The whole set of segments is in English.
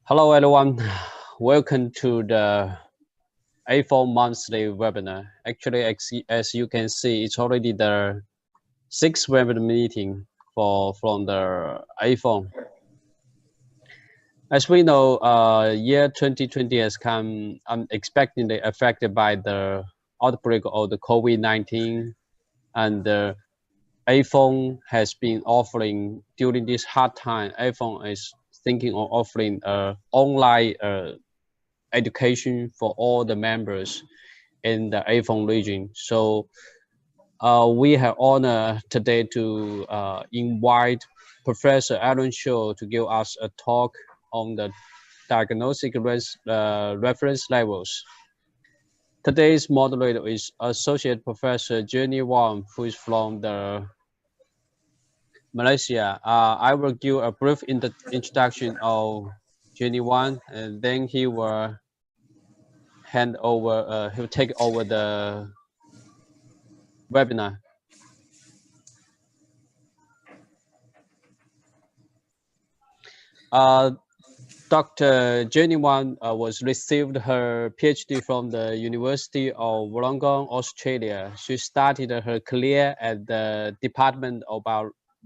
Hello everyone, welcome to the AFOMP monthly webinar. Actually, as you can see, it's already the 6th webinar meeting from the AFOMP. As we know, year 2020 has come unexpectedly affected by the outbreak of the COVID-19, and the AFOMP has been offering during this hard time. AFOMP is thinking of offering online education for all the members in the AFOMP region. So we have honor today to invite Professor Arun Chougule to give us a talk on the diagnostic reference levels. Today's moderator is Associate Professor Junios, who is from the Malaysia. I will give a brief introduction of Junios, and then he will he'll take over the webinar. Dr. Junios was received her PhD from the University of Wollongong, Australia. She started her career at the Department of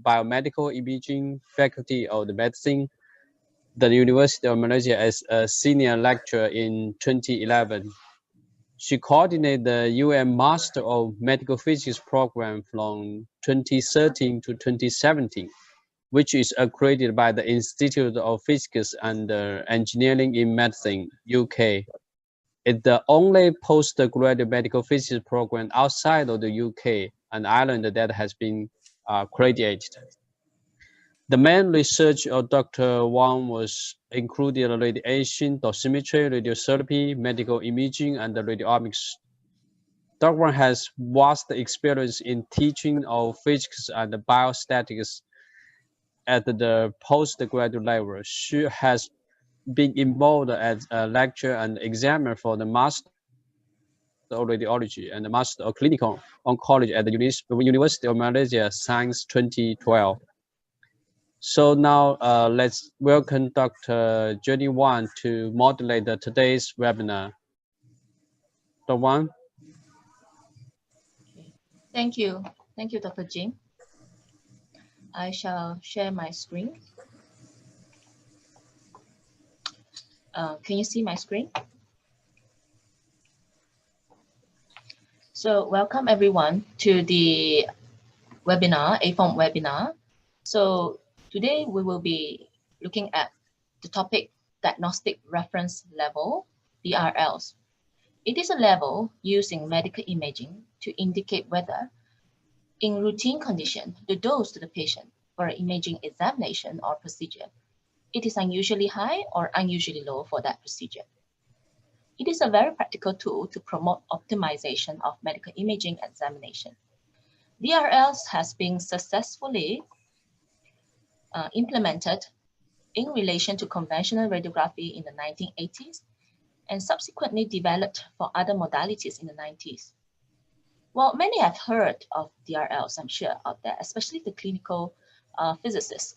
Biomedical Imaging Faculty of the Medicine, the University of Malaysia, as a senior lecturer in 2011. She coordinated the UN Master of Medical Physics program from 2013 to 2017, which is accredited by the Institute of Physics and Engineering in Medicine, UK. It's the only postgraduate medical physics program outside of the UK and Ireland that has been accredited. The main research of Dr. Wang was included radiation, dosimetry, radiotherapy, medical imaging, and radiomics. Dr. Wang has vast experience in teaching of physics and biostatics at the postgraduate level. She has been involved as a lecturer and examiner for the Master of Radiology and the Master of Clinical Oncology at the University of Malaysia Science 2012. So now let's welcome Dr. Junios to moderate today's webinar. Dr. Wang. Thank you. Thank you, Dr. Jim. I shall share my screen. Can you see my screen? So welcome everyone to the webinar, AFOMP webinar. So today we will be looking at the topic Diagnostic Reference Level, DRLs. It is a level used in medical imaging to indicate whether, in routine condition, the dose to the patient for an imaging examination or procedure, it is unusually high or unusually low for that procedure. It is a very practical tool to promote optimization of medical imaging examination. DRLs has been successfully implemented in relation to conventional radiography in the 1980s and subsequently developed for other modalities in the 90s. Well, many have heard of DRLs, I'm sure, out there, especially the clinical physicists.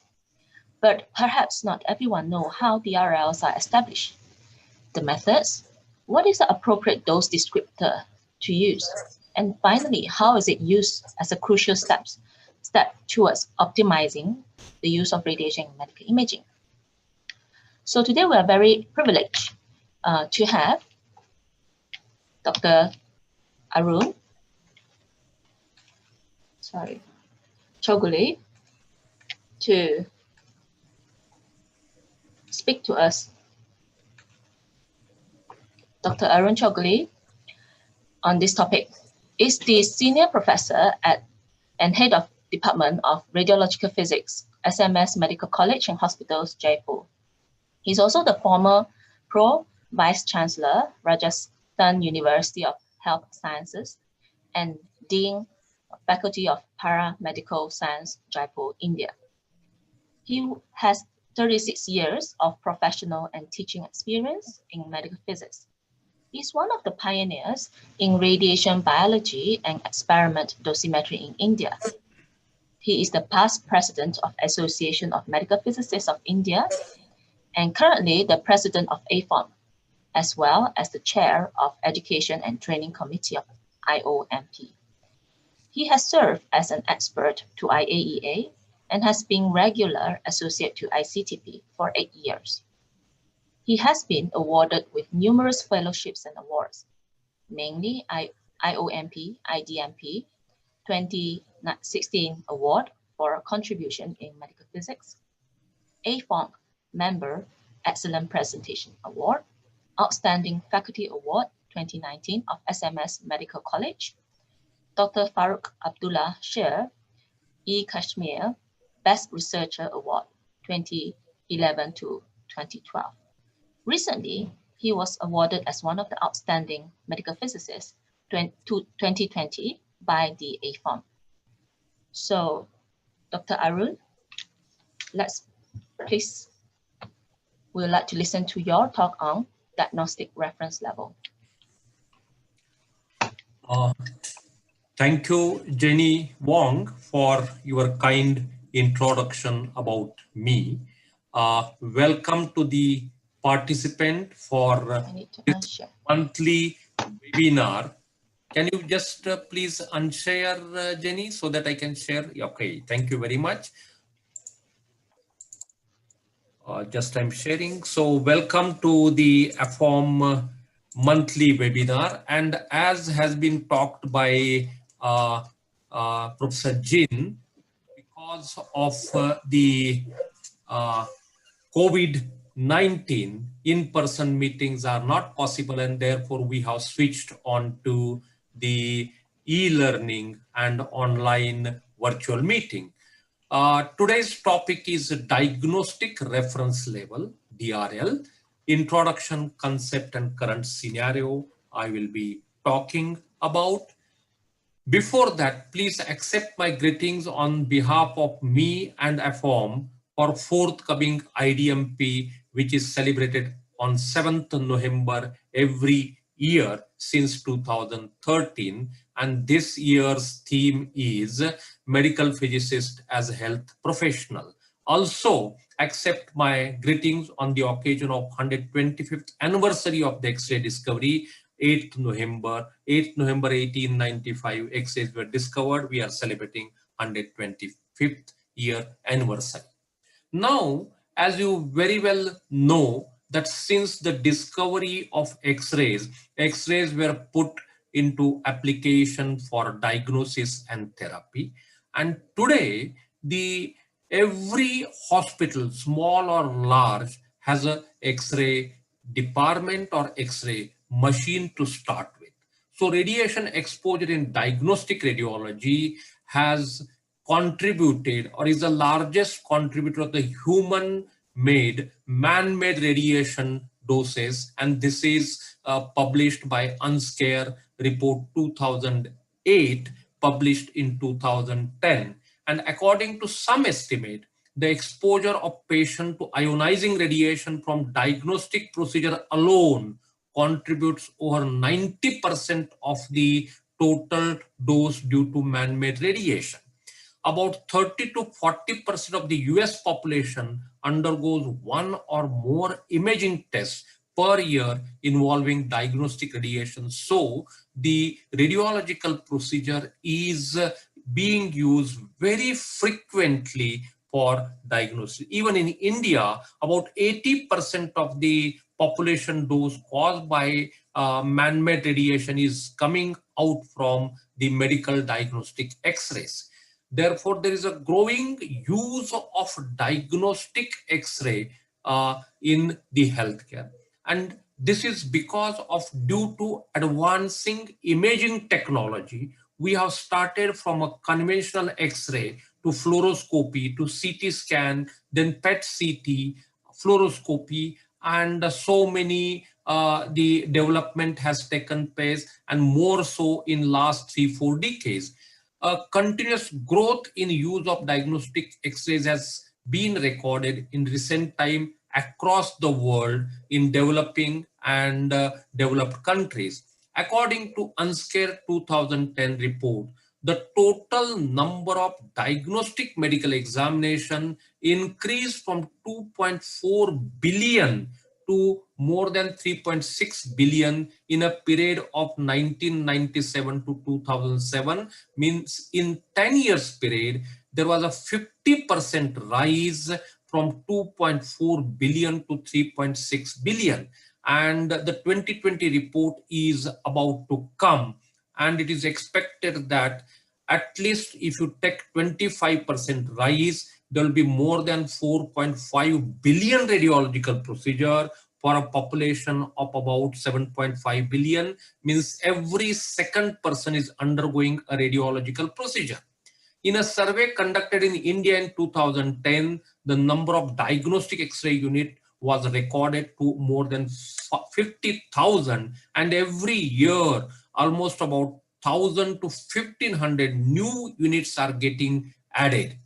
But perhaps not everyone knows how DRLs are established, the methods, what is the appropriate dose descriptor to use, and finally, how is it used as a crucial step towards optimizing the use of radiation in medical imaging. So today we are very privileged to have Dr. Arun Chougule to speak to us. Dr. Arun Chougule on this topic is the senior professor and head of Department of Radiological Physics, SMS Medical College and Hospitals, Jaipur. He's also the former Pro-Vice Chancellor, Rajasthan University of Health Sciences, and Dean of Faculty of Paramedical Science, Jaipur, India. He has 36 years of professional and teaching experience in medical physics. He's one of the pioneers in radiation biology and experiment dosimetry in India. He is the past president of Association of Medical Physicists of India and currently the president of AFOMP, as well as the chair of Education and Training Committee of IOMP. He has served as an expert to IAEA and has been regular associate to ICTP for 8 years. He has been awarded with numerous fellowships and awards, mainly IOMP, IDMP, 2016 Award for Contribution in Medical Physics, AFOMP Member Excellent Presentation Award, Outstanding Faculty Award 2019 of SMS Medical College, Dr. Farooq Abdullah Sher, E. Kashmir Best Researcher Award 2011 to 2012. Recently, he was awarded as one of the outstanding medical physicists 2020 by the AFOMP. So, Dr. Arun, please, we would like to listen to your talk on diagnostic reference level. Thank you, Jenny Wong, for your kind introduction about me. Welcome to the participant for this monthly webinar. Can you just please unshare, Jenny, so that I can share? Okay, thank you very much. Just I'm sharing. So welcome to the AFOMP monthly webinar. And as has been talked by Professor Jin, because of the COVID-19, in-person meetings are not possible, and therefore we have switched on to the e-learning and online virtual meeting. Today's topic is Diagnostic Reference Level, DRL, Introduction, Concept and Current Scenario I will be talking about. Before that, please accept my greetings on behalf of me and AFOMP for forthcoming IDMP, which is celebrated on 7th November every year since 2013. And this year's theme is Medical Physicist as a Health Professional. Also, accept my greetings on the occasion of 125th anniversary of the X-ray discovery, 8th November 1895, X-rays were discovered. We are celebrating 125th year anniversary. Now, as you very well know, that since the discovery of X-rays, X-rays were put into application for diagnosis and therapy. And today, every hospital, small or large, has a X-ray department or X-ray machine to start with. So radiation exposure in diagnostic radiology has contributed, or is the largest contributor of the human-made, man-made radiation doses, and this is published by Unscare Report 2008, published in 2010. And according to some estimate, the exposure of patient to ionizing radiation from diagnostic procedure alone contributes over 90% of the total dose due to man-made radiation. About 30 to 40% of the US population undergoes one or more imaging tests per year involving diagnostic radiation. So the radiological procedure is being used very frequently for diagnosis. Even in India, about 80% of the population dose caused by man-made radiation is coming out from the medical diagnostic X-rays. Therefore, there is a growing use of diagnostic X-ray in the healthcare. And this is because of due to advancing imaging technology. We have started from a conventional X-ray to fluoroscopy to CT scan, then PET-CT, fluoroscopy, and so many the development has taken place, and more so in last 3-4 decades. A continuous growth in use of diagnostic X-rays has been recorded in recent time across the world in developing and developed countries. According to Unscare 2010 report, the total number of diagnostic medical examination increased from 2.4 billion to more than 3.6 billion in a period of 1997 to 2007. Means in 10 years period, there was a 50% rise from 2.4 billion to 3.6 billion. And the 2020 report is about to come, and it is expected that at least if you take 25% rise, there will be more than 4.5 billion radiological procedure for a population of about 7.5 billion. Means every second person is undergoing a radiological procedure. In a survey conducted in India in 2010, the number of diagnostic X-ray unit was recorded to more than 50,000, and every year almost about 1,000 to 1,500 new units are getting added.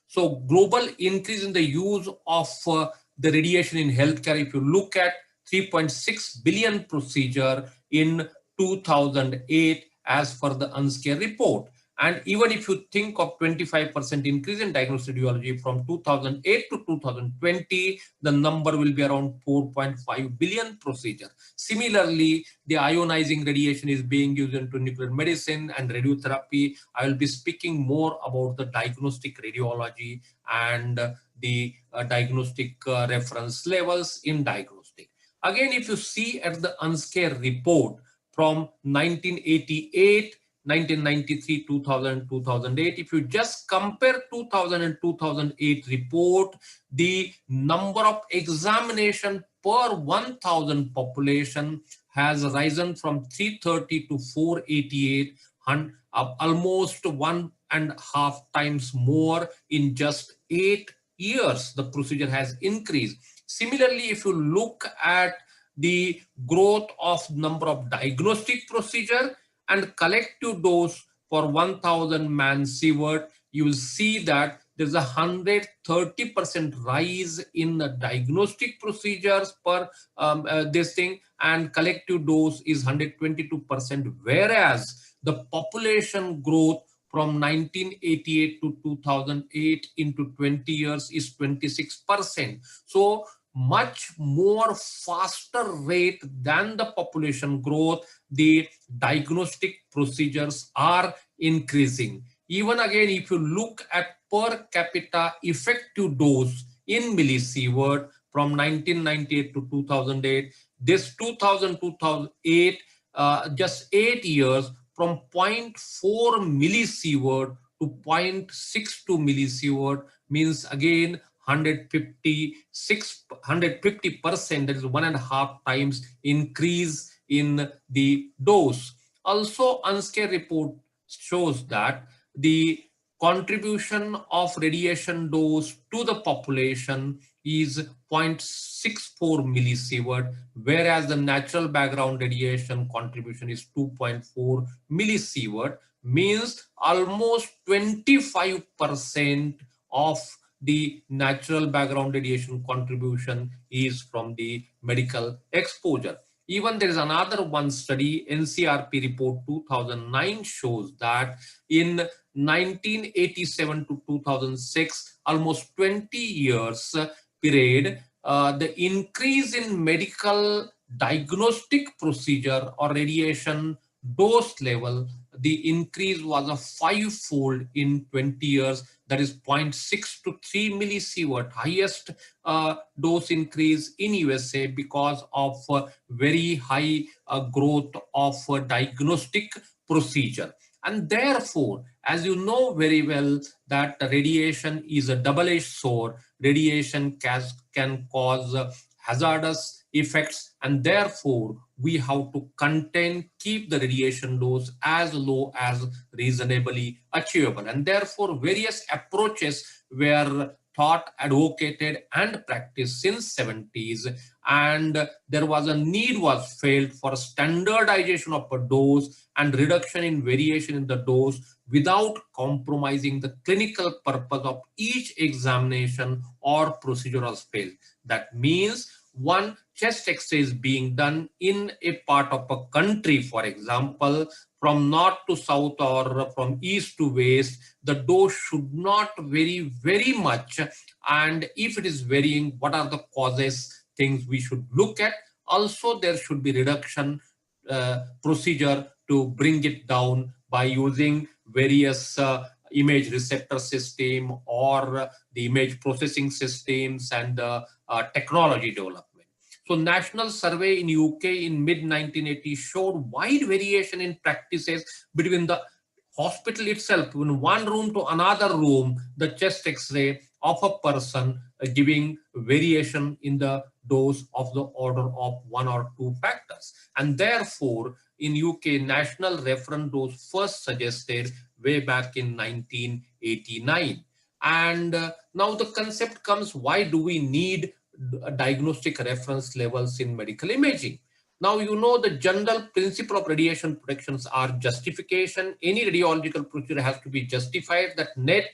So global increase in the use of the radiation in healthcare, if you look at 3.6 billion procedure in 2008 as per the UNSCARE report. And even if you think of 25% increase in diagnostic radiology from 2008 to 2020, the number will be around 4.5 billion procedure. Similarly, the ionizing radiation is being used into nuclear medicine and radiotherapy. I will be speaking more about the diagnostic radiology and the diagnostic reference levels in diagnostic. Again, if you see at the UNSCARE report from 1988, 1993, 2000, 2008. If you just compare 2000 and 2008 report, the number of examination per 1,000 population has risen from 330 to 488, almost 1.5 times more in just 8 years. The procedure has increased. Similarly, if you look at the growth of number of diagnostic procedure and collective dose for 1,000 man-sievert, you will see that there's a 130% rise in the diagnostic procedures per this thing, and collective dose is 122%, whereas the population growth from 1988 to 2008 into 20 years is 26%. So much more faster rate than the population growth, the diagnostic procedures are increasing. Even again, if you look at per capita effective dose in millisievert from 1998 to 2008, this 2008, just 8 years, from 0.4 millisievert to 0.62 millisievert, means again 150%, that is 1.5 times increase in the dose. Also, UNSCARE report shows that the contribution of radiation dose to the population is 0.64 millisievert, whereas the natural background radiation contribution is 2.4 millisievert, means almost 25% of the natural background radiation contribution is from the medical exposure. Even there is another one study, NCRP report 2009 shows that in 1987 to 2006, almost 20 years period, the increase in medical diagnostic procedure or radiation dose level, the increase was a 5-fold in 20 years. That is 0.6 to 3 millisievert, highest dose increase in USA because of very high growth of diagnostic procedure. And therefore, as you know very well, that radiation is a double-edged sword. Radiation can cause hazardous effects, and therefore we have to keep the radiation dose as low as reasonably achievable. And therefore various approaches were thought, advocated and practiced since 70s, and there was a need was felt for standardization of a dose and reduction in variation in the dose without compromising the clinical purpose of each examination or procedure was failed. That means, one, chest X-ray is being done in a part of a country, for example, from north to south or from east to west, the dose should not vary very much. And if it is varying, what are the causes, things we should look at? Also, there should be reduction procedure to bring it down by using various image receptor system or the image processing systems and technology development. So national survey in UK in mid-1980s showed wide variation in practices between the hospital itself, in one room to another room, the chest X-ray of a person giving variation in the dose of the order of 1 or 2 factors. And therefore, in UK, national reference dose first suggested way back in 1989. And now the concept comes, why do we need diagnostic reference levels in medical imaging? Now, you know, the general principle of radiation protections are justification. Any radiological procedure has to be justified that net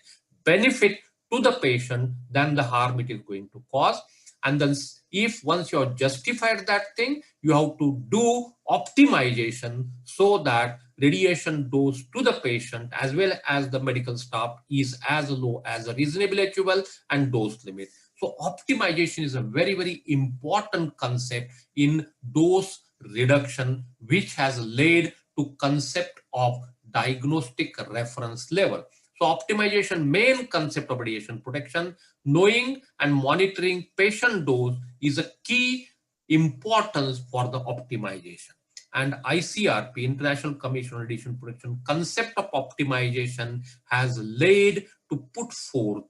benefit to the patient than the harm it is going to cause. And then if once you have justified that thing, you have to do optimization so that radiation dose to the patient as well as the medical staff is as low as reasonably achievable and dose limit. So optimization is a very, very important concept in dose reduction, which has led to concept of diagnostic reference level. So optimization, main concept of radiation protection, knowing and monitoring patient dose is a key importance for the optimization. And ICRP, International Commission on Radiation Protection, concept of optimization has led to put forth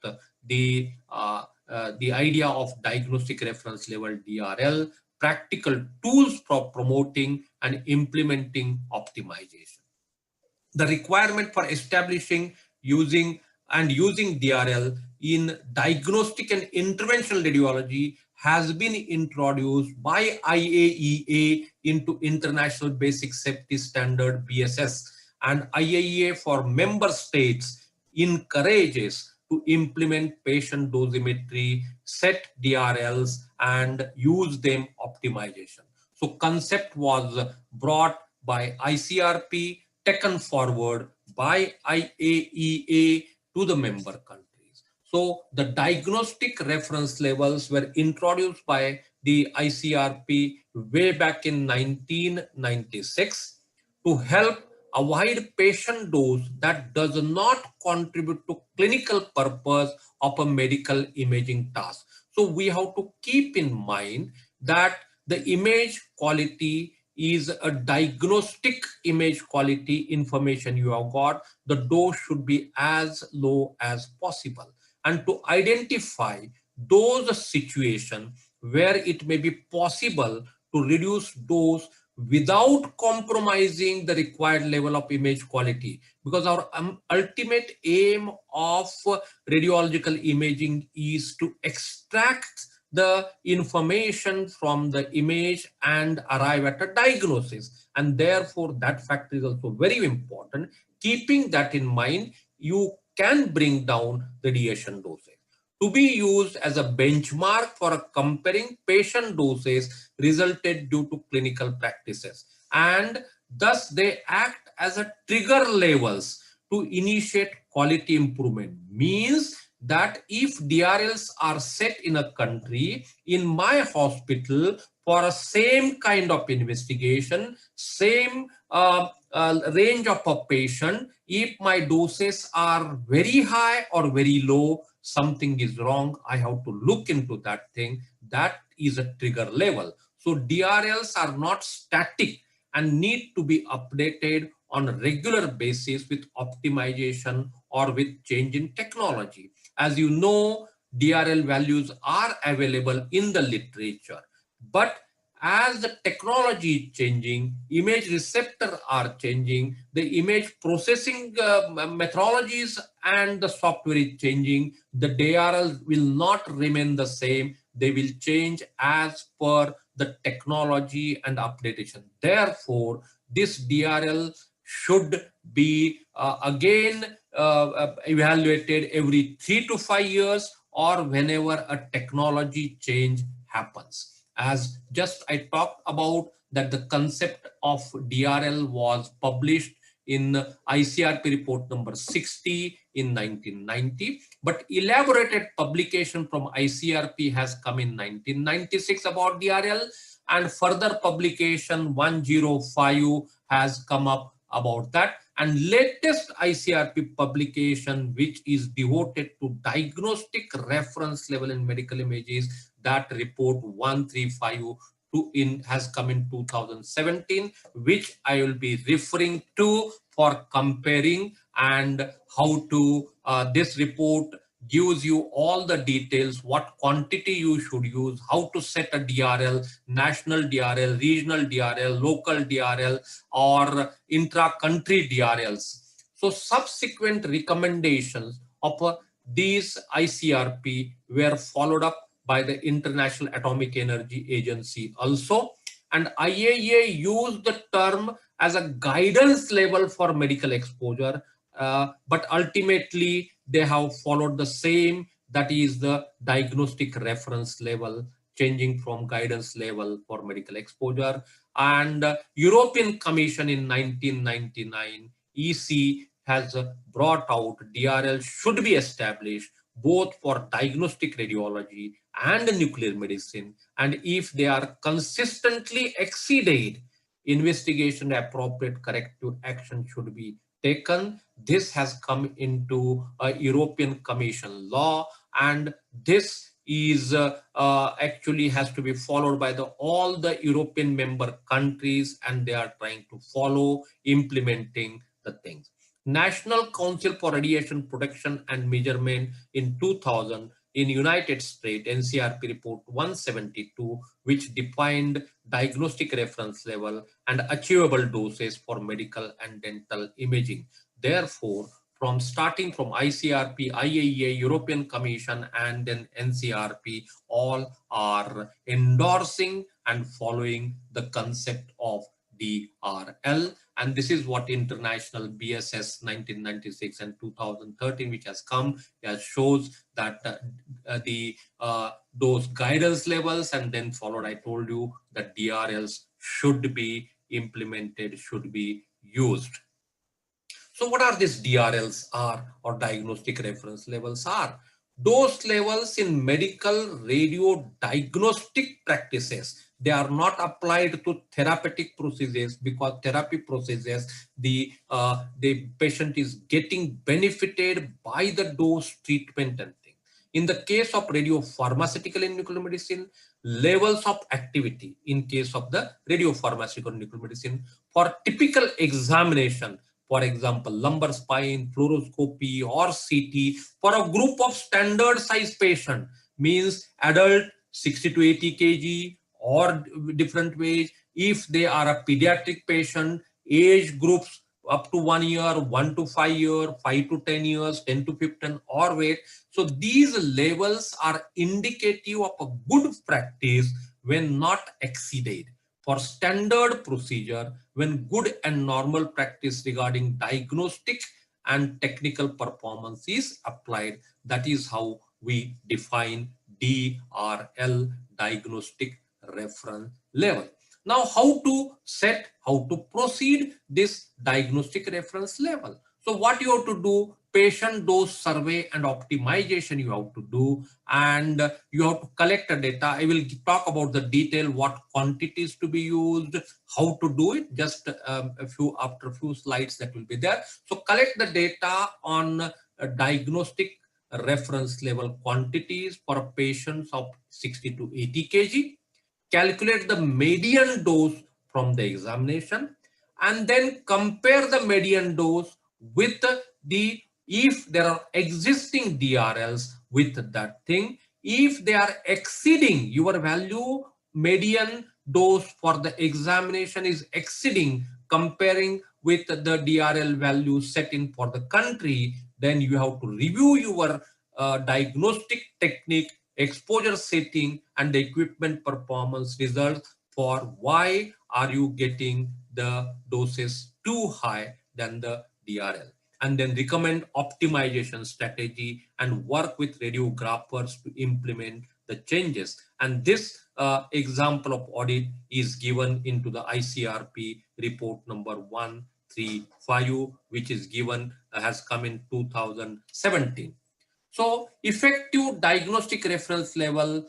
the idea of diagnostic reference level, DRL, practical tools for promoting and implementing optimization. The requirement for establishing using DRL in diagnostic and interventional radiology has been introduced by IAEA into International Basic Safety Standard BSS, and IAEA for member states encourages to implement patient dosimetry, set DRLs and use them optimization. So concept was brought by ICRP, taken forward by IAEA to the member countries. So the diagnostic reference levels were introduced by the ICRP way back in 1996 to help avoid patient dose that does not contribute to clinical purpose of a medical imaging task. So we have to keep in mind that the image quality is a diagnostic image quality information you have got. The dose should be as low as possible. And to identify those situations where it may be possible to reduce dose without compromising the required level of image quality, because our ultimate aim of radiological imaging is to extract the information from the image and arrive at a diagnosis, and therefore that factor is also very important. Keeping that in mind, you can bring down radiation dosage to be used as a benchmark for comparing patient doses resulted due to clinical practices, and thus they act as a trigger levels to initiate quality improvement. Means that if DRLs are set in a country, in my hospital for a same kind of investigation, same range of a patient, if my doses are very high or very low, something is wrong. I have to look into that thing. That is a trigger level. So DRLs are not static and need to be updated on a regular basis with optimization or with change in technology. As you know, DRL values are available in the literature, but as the technology is changing, image receptors are changing, the image processing methodologies and the software is changing, the DRL will not remain the same. They will change as per the technology and updatation. Therefore, this DRL should be again evaluated every 3 to 5 years or whenever a technology change happens. As just I talked about that the concept of DRL was published in ICRP report number 60 in 1990, but elaborated publication from ICRP has come in 1996 about DRL, and further publication 105 has come up about that, and latest ICRP publication which is devoted to diagnostic reference level in medical images, that report 135 has come in 2017, which I will be referring to for comparing, and how to this report gives you all the details, what quantity you should use, how to set a DRL, national DRL, regional DRL, local DRL, or intra-country DRLs. So subsequent recommendations of these ICRP were followed up by the International Atomic Energy Agency also, and IAEA used the term as a guidance level for medical exposure, but ultimately they have followed the same, that is the diagnostic reference level, changing from guidance level for medical exposure. And European Commission in 1999, EC has brought out DRL should be established both for diagnostic radiology and nuclear medicine, and if they are consistently exceeded, investigation appropriate corrective action should be taken. This has come into a European Commission law, and this is actually has to be followed by all the European member countries, and they are trying to follow implementing the things. National Council for Radiation Protection and Measurement in 2000 in United States, NCRP report 172, which defined diagnostic reference level and achievable doses for medical and dental imaging. Therefore, starting from ICRP, IAEA, European Commission, and then NCRP, all are endorsing and following the concept of DRL, and this is what international BSS 1996 and 2013, which has come, shows that those guidance levels, and then followed, I told you that DRLs should be implemented, should be used. So what are these DRLs are, or diagnostic reference levels are? Those levels in medical radio diagnostic practices. They are not applied to therapeutic procedures, because therapy procedures, the patient is getting benefited by the dose, treatment, and thing. In the case of radiopharmaceutical and nuclear medicine, levels of activity in case of the radiopharmaceutical and nuclear medicine for typical examination, for example, lumbar spine, fluoroscopy, or CT for a group of standard size patient, means adult 60 to 80 kg or different ways. If they are a pediatric patient, age groups up to 1 year, 1 to 5 years, 5 to 10 years, 10 to 15, or weight. So these levels are indicative of a good practice when not exceeded. For standard procedure, when good and normal practice regarding diagnostic and technical performance is applied, that is how we define DRL, diagnostic reference level. Now, how to set, how to proceed this diagnostic reference level? So what you have to do, patient dose survey and optimization you have to do, and you have to collect the data. I will talk about the detail, what quantities to be used, how to do it, just after a few slides that will be there. So collect the data on diagnostic reference level quantities for patients of 60 to 80 kg. Calculate the median dose from the examination, and then compare the median dose with the, if there are existing DRLs with that thing. If they are exceeding your value, median dose for the examination is exceeding, comparing with the DRL value set in for the country, then you have to review your diagnostic technique, exposure setting, and the equipment performance results for why are you getting the doses too high than the DRL. And then recommend optimization strategy and work with radiographers to implement the changes. And this example of audit is given into the ICRP report number 135, which is given, has come in 2017. So effective diagnostic reference level,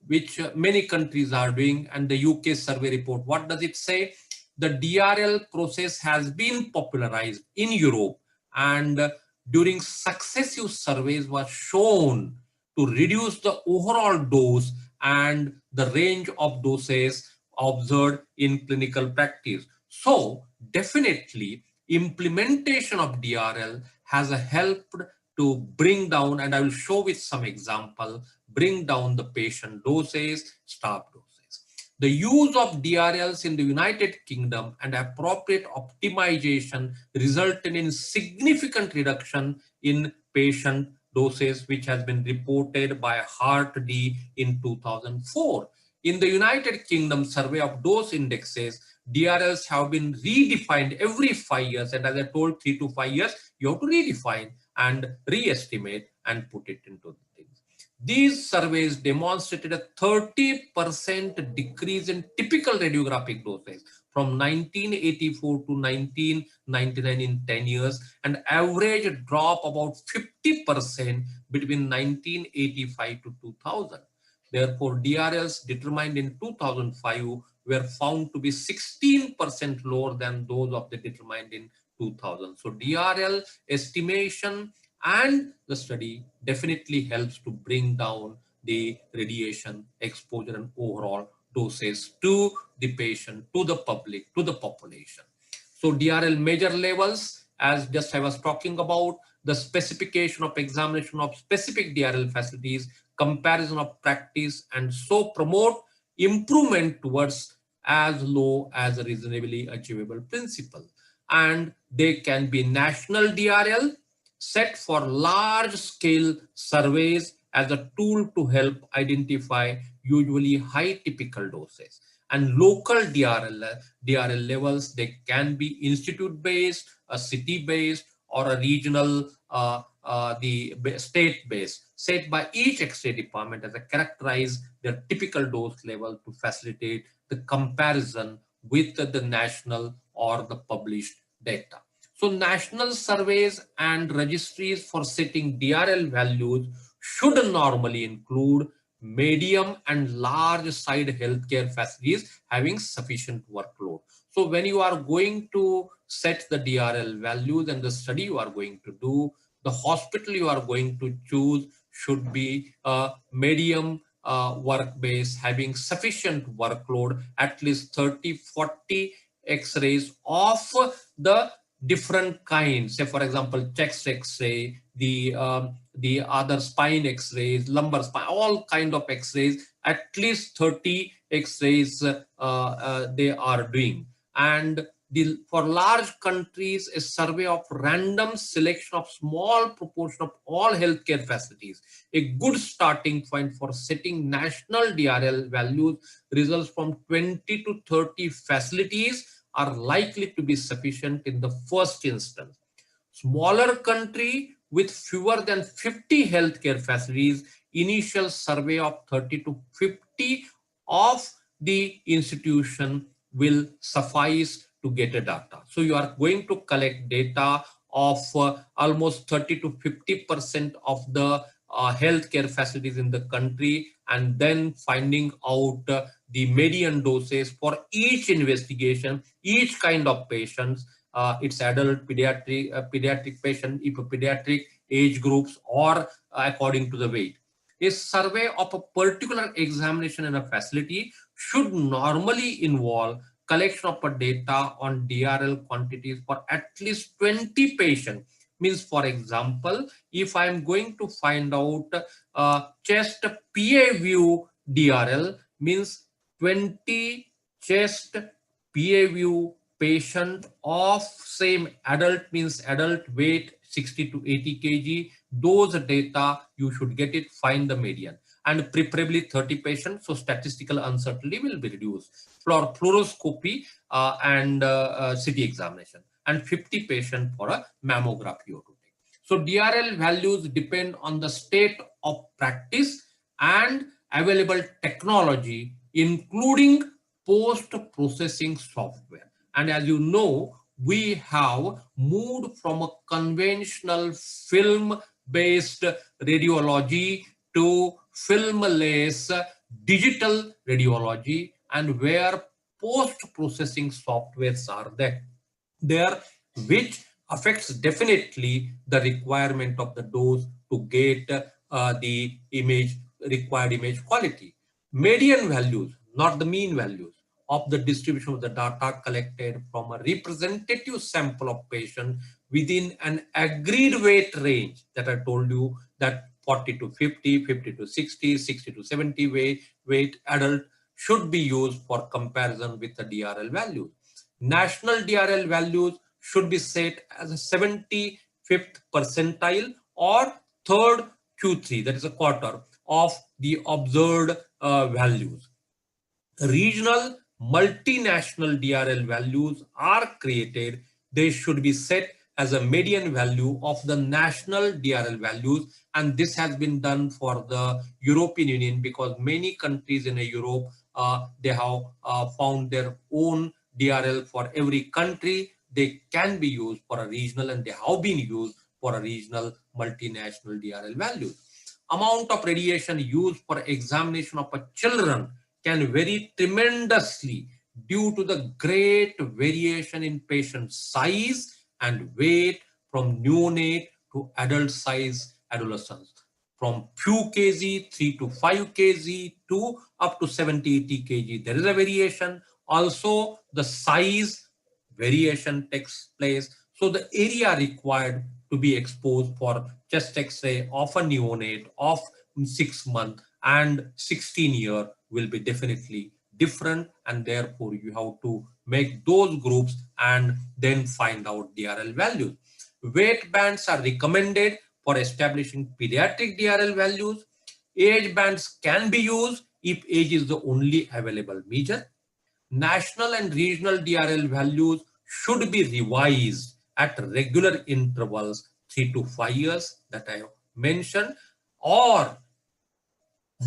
which many countries are doing, and the UK survey report, what does it say? The DRL process has been popularized in Europe, and during successive surveys was shown to reduce the overall dose and the range of doses observed in clinical practice. So definitely implementation of DRL has helped to bring down, and I will show with some example, bring down the patient doses, staff doses. The use of DRLs in the United Kingdom and appropriate optimization resulted in significant reduction in patient doses, which has been reported by HeartD in 2004. In the United Kingdom survey of dose indexes, DRLs have been redefined every 5 years, and as I told, 3 to 5 years, you have to redefine and re-estimate and put it into the things. These surveys demonstrated a 30% decrease in typical radiographic doses from 1984 to 1999 in 10 years, and average drop about 50% between 1985 to 2000. Therefore, DRLs determined in 2005 were found to be 16% lower than those of the determined in 2000. So DRL estimation and the study definitely helps to bring down the radiation exposure and overall doses to the patient, to the public, to the population. So DRL major levels, as just I was talking about, the specification of examination of specific DRL facilities, comparison of practice, and so promote improvement towards as low as a reasonably achievable principle. And they can be national DRL set for large scale surveys as a tool to help identify usually high typical doses. And local DRL levels, they can be institute based, a city based, or a regional, the state based, set by each X-ray department as a characterize their typical dose level to facilitate the comparison with the national or the published data. So national surveys and registries for setting DRL values should normally include medium and large side healthcare facilities having sufficient workload. So when you are going to set the DRL values and the study you are going to do, the hospital you are going to choose should be a medium work base having sufficient workload, at least 30-40 X-rays of the different kinds. Say for example, chest X-ray, the other spine X-rays, lumbar spine, all kind of X-rays, at least 30 X-rays they are doing. And for large countries, a survey of random selection of small proportion of all healthcare facilities. A good starting point for setting national DRL values results from 20 to 30 facilities are likely to be sufficient in the first instance. Smaller country with fewer than 50 healthcare facilities, initial survey of 30 to 50 of the institution will suffice to get a data. So you are going to collect data of almost 30 to 50% of the healthcare facilities in the country, and then finding out the median doses for each investigation, each kind of patients. It's adult, pediatric patient, if a pediatric age groups, or according to the weight. A survey of a particular examination in a facility should normally involve collection of data on DRL quantities for at least 20 patients. Means, for example, if I am going to find out chest PA view DRL, means 20 chest PA view patient of same adult, means adult weight 60 to 80 kg, those data you should get it, find the median, and preferably 30 patients, so statistical uncertainty will be reduced. For fluoroscopy and CT examination, and 50 patients for a mammography. So DRL values depend on the state of practice and available technology, including post-processing software. And as you know, we have moved from a conventional film-based radiology to filmless digital radiology, and where post-processing softwares are there, which affects definitely the requirement of the dose to get the required image quality. Median values, not the mean values, of the distribution of the data collected from a representative sample of patients within an agreed weight range that I told you, that 40 to 50, 50 to 60, 60 to 70 weight adult should be used for comparison with the DRL values. National DRL values should be set as a 75th percentile or third Q3, that is a quarter of the observed values. Regional multinational DRL values are created. They should be set as a median value of the national DRL values, and this has been done for the European Union because many countries in Europe they have found their own DRL for every country. They can be used for a regional, and they have been used for a regional multinational DRL values. Amount of radiation used for examination of a children can vary tremendously due to the great variation in patient size and weight from neonate to adult size adolescents. From few kg, 3 to 5 kg to up to 70-80 kg. There is a variation. Also, the size variation takes place. So the area required to be exposed for chest X-ray of a neonate of 6 months and 16 years will be definitely different, and therefore you have to make those groups and then find out DRL values. Weight bands are recommended for establishing pediatric DRL values. Age bands can be used if age is the only available measure. National and regional DRL values should be revised at regular intervals, 3 to 5 years that I have mentioned, or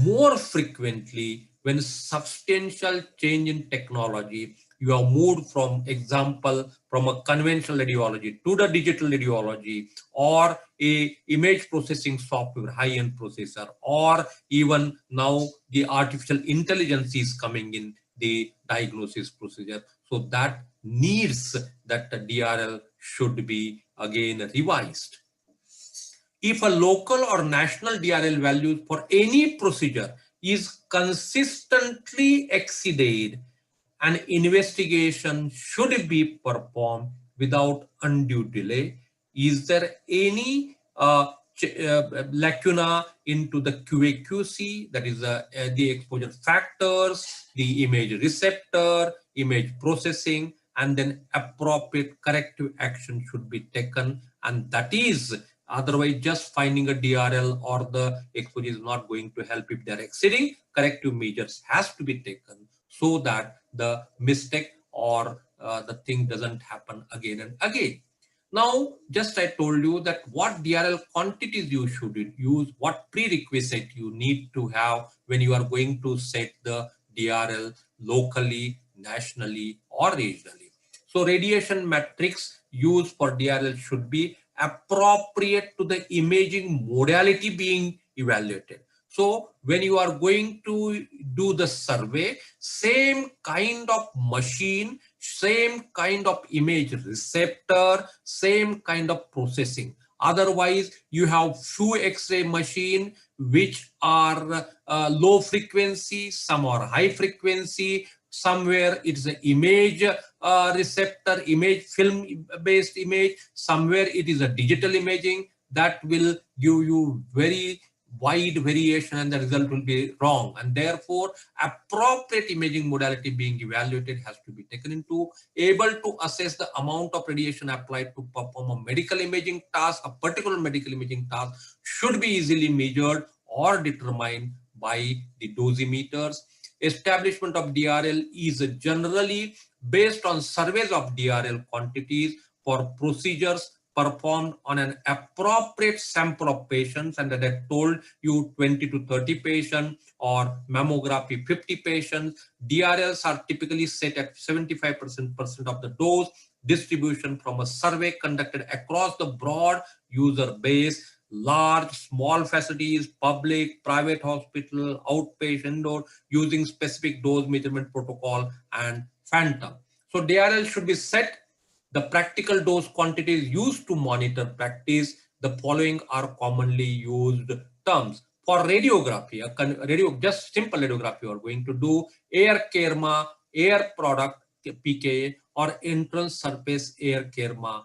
more frequently when substantial change in technology. You have moved from a conventional radiology to the digital radiology, or a image processing software, high-end processor, or even now the artificial intelligence is coming in the diagnosis procedure. So that needs that the DRL should be again revised. If a local or national DRL value for any procedure is consistently exceeded, an investigation should be performed without undue delay. Is there any lacuna into the QA/QC, that is the exposure factors, the image receptor, image processing, and then appropriate corrective action should be taken, and that is, otherwise just finding a DRL or the exposure is not going to help. If they are exceeding, corrective measures has to be taken so that the mistake or the thing doesn't happen again and again. Now, just I told you that what DRL quantities you should use, what prerequisite you need to have when you are going to set the DRL locally, nationally, or regionally. So radiation matrix used for DRL should be appropriate to the imaging modality being evaluated. So when you are going to do the survey, same kind of machine, same kind of image receptor, same kind of processing. Otherwise, you have few X-ray machine which are low frequency, some are high frequency, somewhere it's an image receptor, image film based image, somewhere it is a digital imaging. That will give you very wide variation and the result will be wrong, and therefore appropriate imaging modality being evaluated has to be taken into, able to assess the amount of radiation applied to perform a medical imaging task. A particular medical imaging task should be easily measured or determined by the dosimeters. Establishment of DRL is generally based on surveys of DRL quantities for procedures performed on an appropriate sample of patients, and that I told you 20 to 30 patients, or mammography 50 patients. DRLs are typically set at 75% of the dose, distribution from a survey conducted across the broad user base, large, small facilities, public, private hospital, outpatient, indoor, using specific dose measurement protocol and phantom. So DRL should be set. The practical dose quantities used to monitor practice. The following are commonly used terms. For radiography, just simple radiography, we are going to do air kerma, air product PKA, or entrance surface air kerma.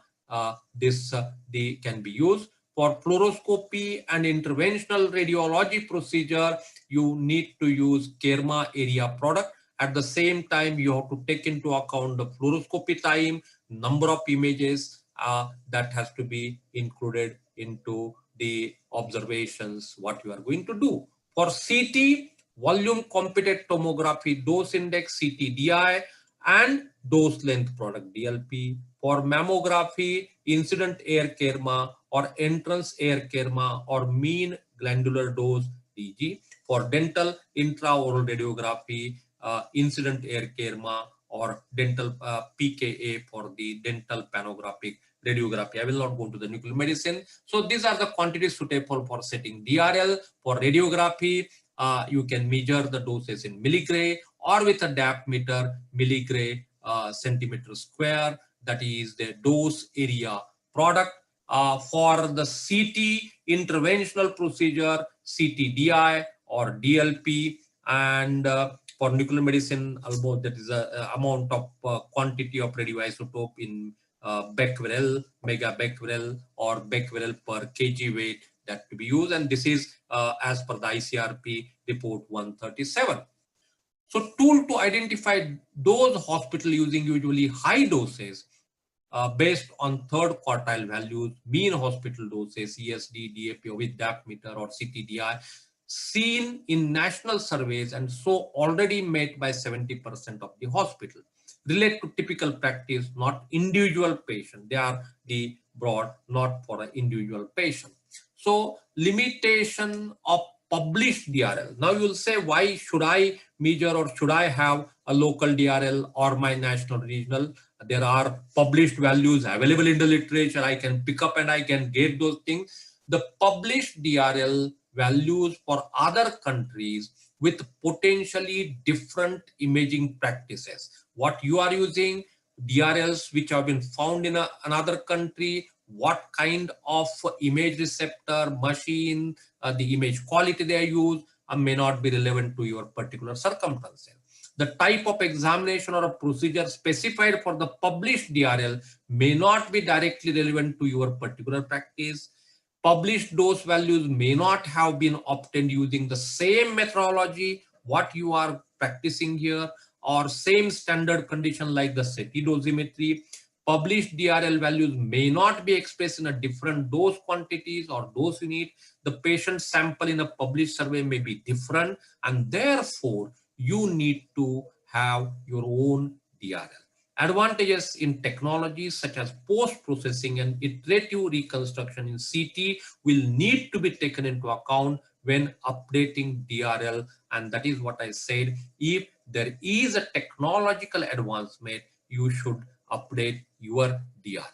They can be used. For fluoroscopy and interventional radiology procedure, you need to use kerma area product. At the same time, you have to take into account the fluoroscopy time, number of images that has to be included into the observations what you are going to do. For CT, volume computed tomography dose index CT-DI and dose length product DLP. For mammography, incident air kerma or entrance air kerma or mean glandular dose DG. For dental, intraoral radiography, incident air kerma or dental PKA for the dental panographic radiography. I will not go to the nuclear medicine. So these are the quantities suitable for setting DRL. For radiography, you can measure the doses in milligray or with a dap meter, milligray centimeter square. That is the dose area product. For the CT interventional procedure, CT-DI or DLP, and for nuclear medicine, almost that is a amount of quantity of radioisotope in becquerel, megabecquerel, or becquerel per kg weight that to be used, and this is as per the ICRP report 137. So tool to identify those hospital using usually high doses based on third quartile values, mean hospital doses, ESD, DAP with DAP meter or CTDI, seen in national surveys and so already met by 70% of the hospital. Relate to typical practice, not individual patient. They are the broad, not for an individual patient. So limitation of published DRL. Now you will say, why should I measure or should I have a local DRL or my national regional? There are published values available in the literature. I can pick up and I can get those things. The published DRL values for other countries with potentially different imaging practices. What you are using, DRLs which have been found in another country, what kind of image receptor, machine, the image quality they use may not be relevant to your particular circumstances. The type of examination or a procedure specified for the published DRL may not be directly relevant to your particular practice. Published dose values may not have been obtained using the same methodology what you are practicing here, or same standard condition like the SETI dosimetry. Published DRL values may not be expressed in a different dose quantities or dose unit. The patient sample in a published survey may be different, and therefore you need to have your own DRL. Advantages in technologies such as post-processing and iterative reconstruction in CT will need to be taken into account when updating DRL, and that is what I said. If there is a technological advancement, you should update your DRL.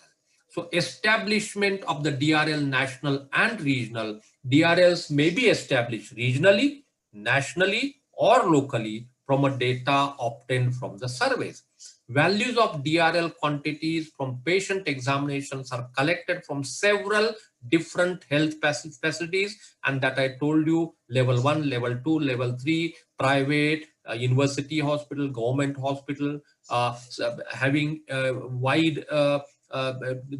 So establishment of the DRL national and regional. DRLs may be established regionally, nationally, or locally from a data obtained from the surveys. Values of DRL quantities from patient examinations are collected from several different health facilities, and that I told you, level 1, level 2, level 3, private, university hospital, government hospital, having wide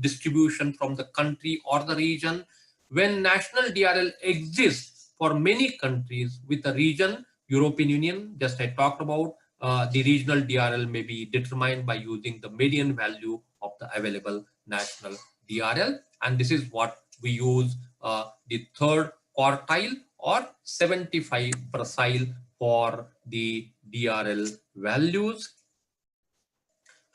distribution from the country or the region. When national DRL exists for many countries with a region, European Union, just I talked about, the regional DRL may be determined by using the median value of the available national DRL. And this is what we use, the third quartile or 75 percile for the DRL values.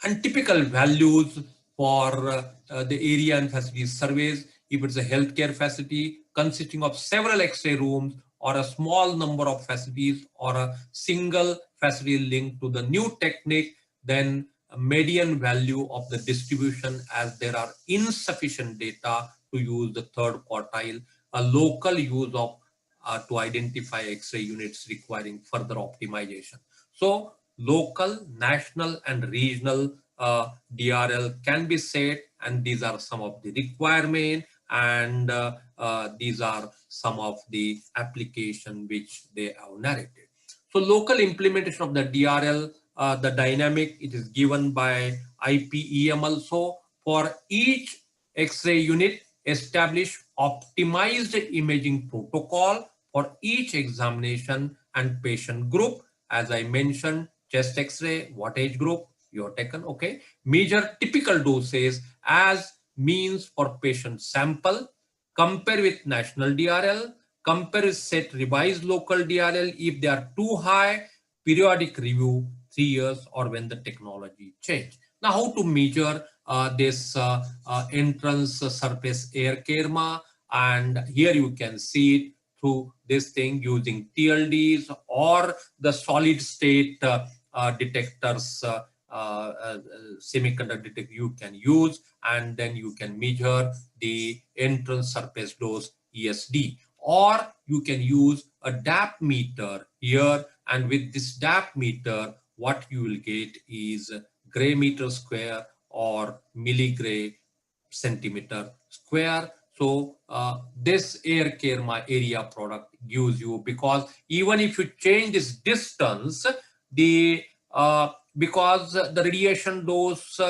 And typical values for the area and facilities surveys. If it's a healthcare facility consisting of several X-ray rooms or a small number of facilities or a single facility linked to the new technique, then a median value of the distribution, as there are insufficient data to use the third quartile, a local use of to identify X-ray units requiring further optimization. So local, national and regional DRL can be set, and these are some of the requirements, and these are some of the application which they have narrated. So local implementation of the DRL, the dynamic, it is given by IPEM also. For each X-ray unit, establish optimized imaging protocol for each examination and patient group. As I mentioned, chest X-ray, what age group you have taken, okay. Measure typical doses as means for patient sample, compare with national DRL, compare with set revised local DRL. If they are too high, periodic review 3 years or when the technology change. Now, how to measure this entrance surface air kerma, and here you can see it through this thing using TLDs or the solid state detectors, semiconductor detector you can use, and then you can measure the entrance surface dose ESD, or you can use a DAP meter here, and with this DAP meter what you will get is gray meter square or milligray centimeter square. So this air kerma area product gives you, because even if you change this distance, the because the radiation dose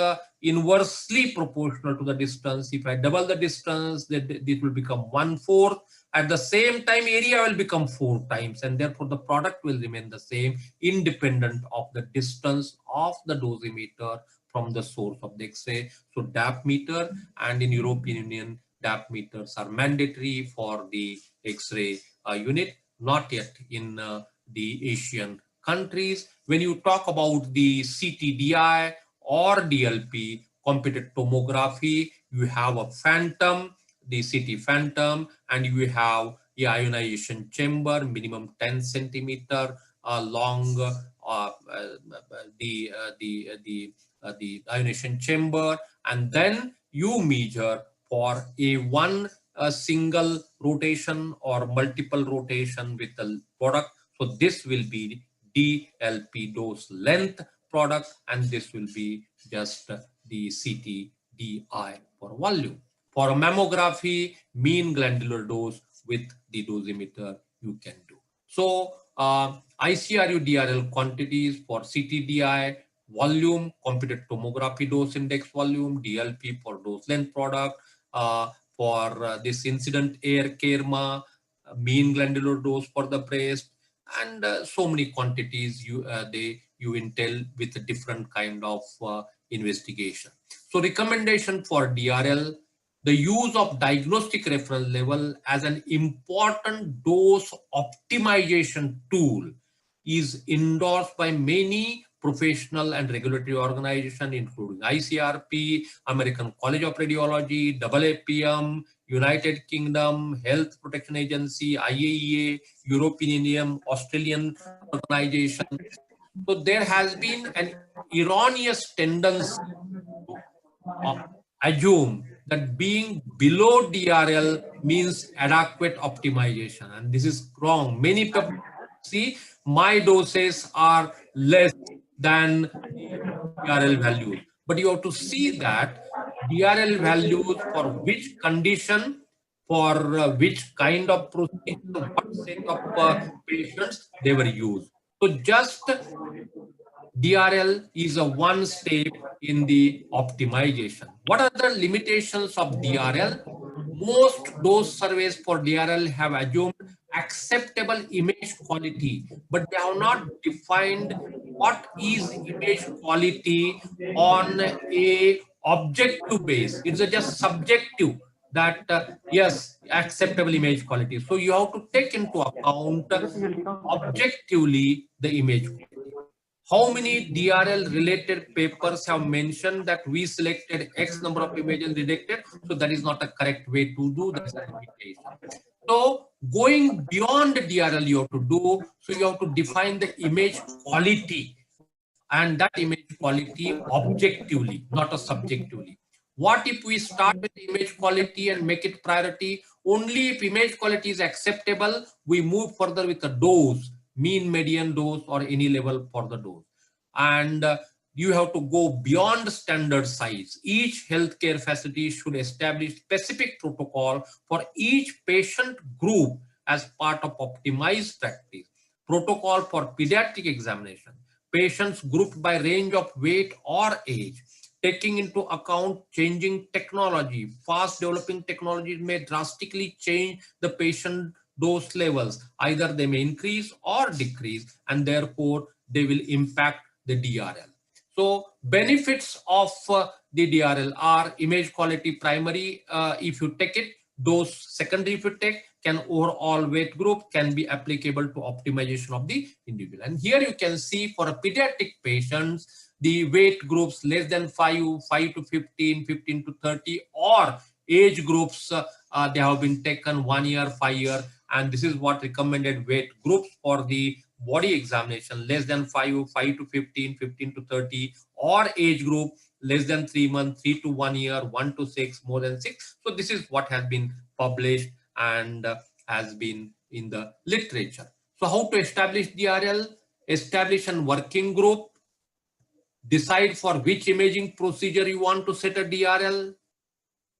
inversely proportional to the distance. If I double the distance, it will become 1/4. At the same time, area will become 4 times, and therefore the product will remain the same independent of the distance of the dosimeter from the source of the X-ray. So DAP meter, and in European Union, DAP meters are mandatory for the X-ray unit, not yet in the Asian countries. When you talk about the CTDI or DLP, computed tomography, you have a phantom, the CT phantom, and you have the ionization chamber, minimum 10 centimeter long, the ionization chamber, and then you measure for a single rotation or multiple rotation with the product. So this will be DLP, dose length product, and this will be just the CTDI for volume. For a mammography, mean glandular dose with the dosimeter you can do. So ICRU DRL quantities for CTDI, volume, computed tomography dose index volume, DLP for dose length product, for this incident air kerma, mean glandular dose for the breast, and so many quantities you entail with a different kind of investigation. So recommendation for DRL: the use of diagnostic reference level as an important dose optimization tool is endorsed by many professional and regulatory organizations, including ICRP, American College of Radiology, AAPM, United Kingdom, Health Protection Agency, IAEA, European Union, Australian organization. So there has been an erroneous tendency to assume that being below DRL means adequate optimization, and this is wrong. Many people see my doses are less than DRL values, but you have to see that DRL values for which condition, for which kind of procedure, what set of patients they were used. So just DRL is a one step in the optimization. What are the limitations of DRL? Most dose surveys for DRL have assumed acceptable image quality, but they have not defined what is image quality on a objective base. It's just subjective that yes, acceptable image quality. So you have to take into account objectively the image quality. How many DRL related papers have mentioned that we selected X number of images detected? So that is not a correct way to do, that's a limitation. So going beyond DRL you have to do, so you have to define the image quality, and that image quality objectively, not a subjectively. What if we start with image quality and make it priority? Only if image quality is acceptable, we move further with the dose, mean, median dose, or any level for the dose. And you have to go beyond standard size. Each healthcare facility should establish specific protocol for each patient group as part of optimized practice. Protocol for pediatric examination, patients grouped by range of weight or age, taking into account changing technology. Fast developing technologies may drastically change the patient dose levels. Either they may increase or decrease, and therefore they will impact the DRL. So benefits of the DRL are image quality primary, if you take it, dose secondary if you take, can overall weight group can be applicable to optimization of the individual. And here you can see for a pediatric patients, the weight groups less than 5, 5 to 15, 15 to 30, or age groups, they have been taken 1 year, 5 year, and this is what recommended weight groups for the body examination, less than 5, 5 to 15, 15 to 30, or age group less than 3 months, 3 to 1 year, 1 to 6, more than 6. So this is what has been published and has been in the literature. So how to establish DRL? Establish a working group, decide for which imaging procedure you want to set a DRL,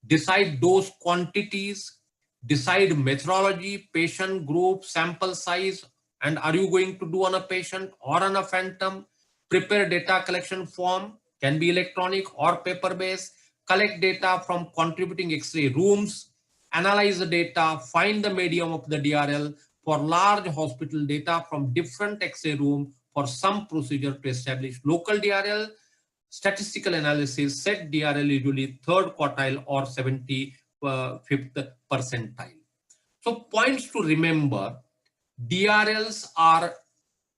decide dose quantities, decide methodology, patient group, sample size, and are you going to do on a patient or on a phantom, prepare data collection form, can be electronic or paper-based, collect data from contributing X-ray rooms, analyze the data, find the medium of the DRL for large hospital data from different X-ray room for some procedure to establish local DRL. Statistical analysis set DRL usually third quartile or 75th percentile. So points to remember, DRLs are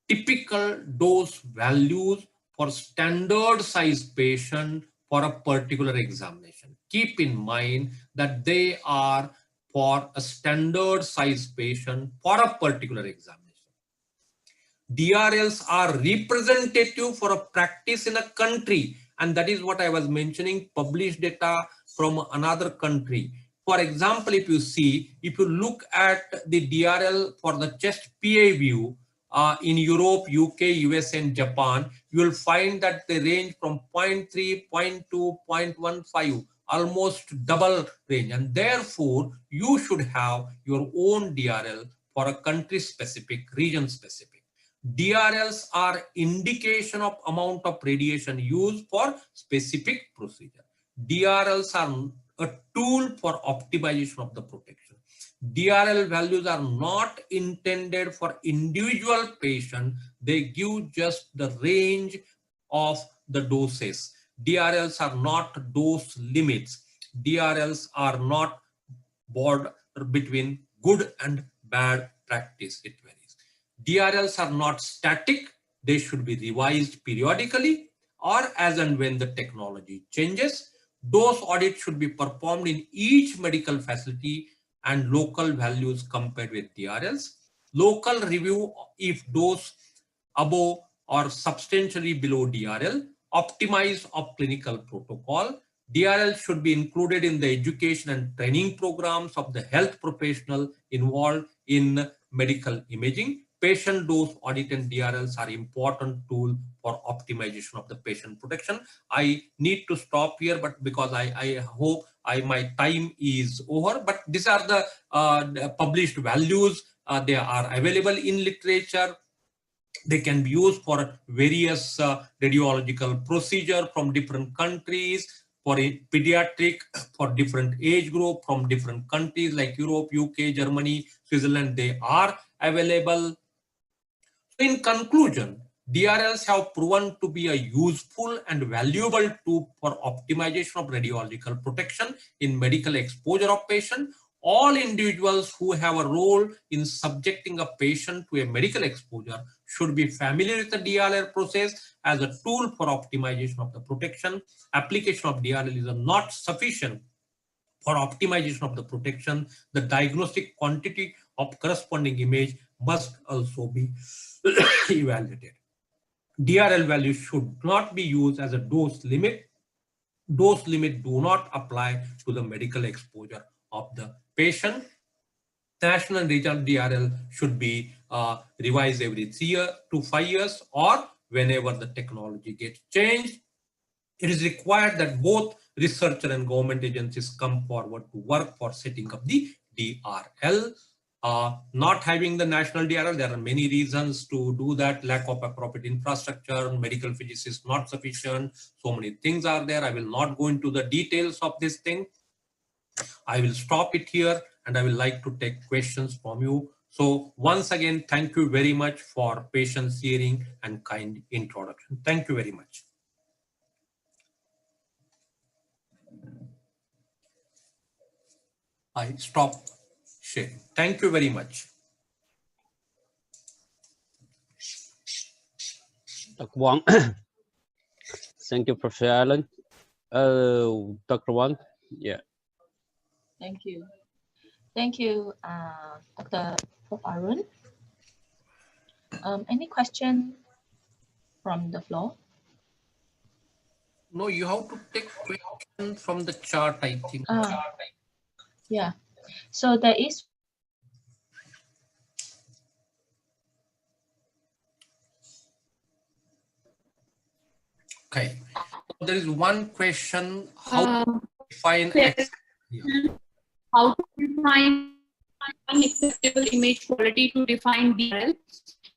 typical dose values for standard size patient for a particular examination. Keep in mind that they are for a standard size patient for a particular examination. DRLs are representative for a practice in a country, and that is what I was mentioning, published data from another country. For example, if you look at the DRL for the chest PA view in Europe, UK, US, and Japan, you will find that they range from 0.3, 0.2, 0.15, almost double range, and therefore you should have your own DRL for a country specific, region specific. DRLs are indication of amount of radiation used for specific procedure. DRLs are a tool for optimization of the protection. DRL values are not intended for individual patient. They give just the range of the doses. DRLs are not dose limits. DRLs are not border between good and bad practice. It varies. DRLs are not static. They should be revised periodically or as and when the technology changes. Dose audit should be performed in each medical facility and local values compared with DRLs. Local review if dose above or substantially below DRL. Optimize of clinical protocol. DRL should be included in the education and training programs of the health professional involved in medical imaging. Patient dose audit and DRLs are important tool for optimization of the patient protection. I need to stop here, but because I hope my time is over, but these are the published values. They are available in literature. They can be used for various radiological procedure from different countries, for a pediatric, for different age group from different countries like Europe, UK, Germany, Switzerland. They are available. In conclusion, DRLs have proven to be a useful and valuable tool for optimization of radiological protection in medical exposure of patients all individuals who have a role in subjecting a patient to a medical exposure should be familiar with the DRL process as a tool for optimization of the protection. Application of DRL is not sufficient for optimization of the protection. The diagnostic quantity of corresponding image must also be evaluated. DRL value should not be used as a dose limit. Dose limit do not apply to the medical exposure of the patient. National and regional DRL should be revised every 3 to 5 years or whenever the technology gets changed. It is required that both researcher and government agencies come forward to work for setting up the DRL. Not having the national DRL, there are many reasons to do that. Lack of appropriate infrastructure, medical physicists not sufficient, so many things are there. I will not go into the details of this thing. I will stop it here and I will like to take questions from you. So once again, thank you very much for patience hearing and kind introduction. Thank you very much. I stop sharing. Thank you very much. Dr. Wang. Thank you, Professor Allen. Dr. Wang, yeah. Thank you. Thank you, Dr. Prof. Arun. Any question from the floor? No, you have to take question from the chart, I think. Yeah. So there is. Okay. There is one question. How to define how to define unacceptable image quality to define DRL?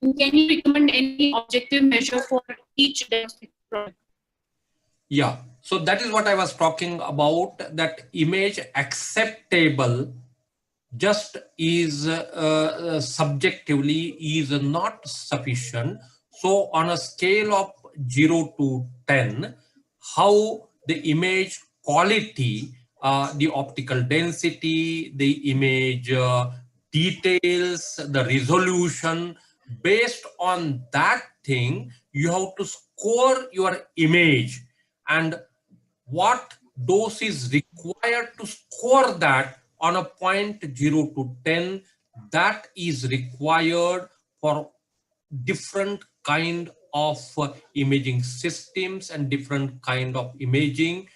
And can you recommend any objective measure for each diagnostic product? Yeah, so that is what I was talking about, that image acceptable just is subjectively is not sufficient. So on a scale of 0 to 10, how the image quality, the optical density, the image details, the resolution, based on that thing, you have to score your image, and what dose is required to score that on a point 0 to 10, that is required for different kind of imaging systems and different kind of imaging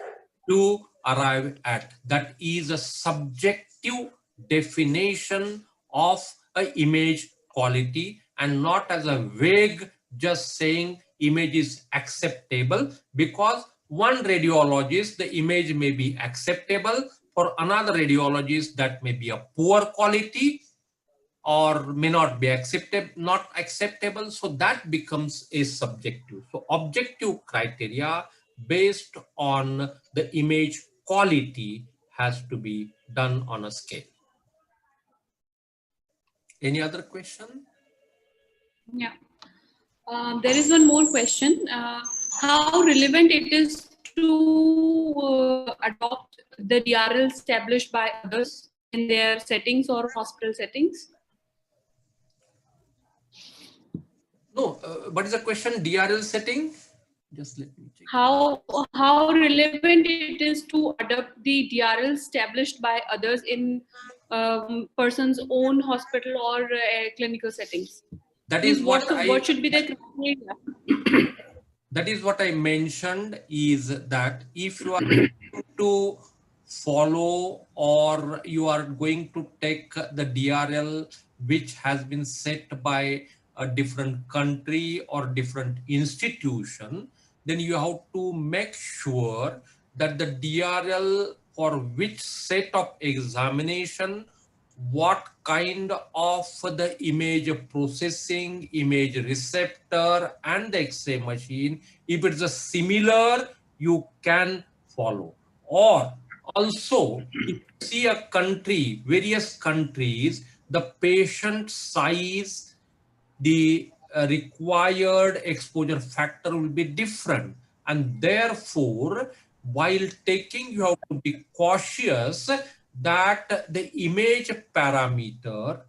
to arrive at. That is a subjective definition of an image quality and not as a vague just saying image is acceptable, because one radiologist, the image may be acceptable. For another radiologist, that may be a poor quality or may not be not acceptable. So that becomes a subjective. So objective criteria based on the image quality has to be done on a scale. Any other question? Yeah. There is one more question. How relevant it is to adopt the DRL established by others in their settings or hospital settings? No, what is the question? DRL setting? Just let me check. How relevant it is to adopt the DRL established by others in person's own hospital or clinical settings? That is what should be the criteria? That is what I mentioned, is that if you are going to follow or you are going to take the DRL which has been set by a different country or different institution, then you have to make sure that the DRL for which set of examination, what kind of the image processing, image receptor and the X-ray machine, if it's a similar, you can follow. Or also, if you see a country, various countries, the patient size, the required exposure factor will be different, and therefore while taking, you have to be cautious that the image parameter,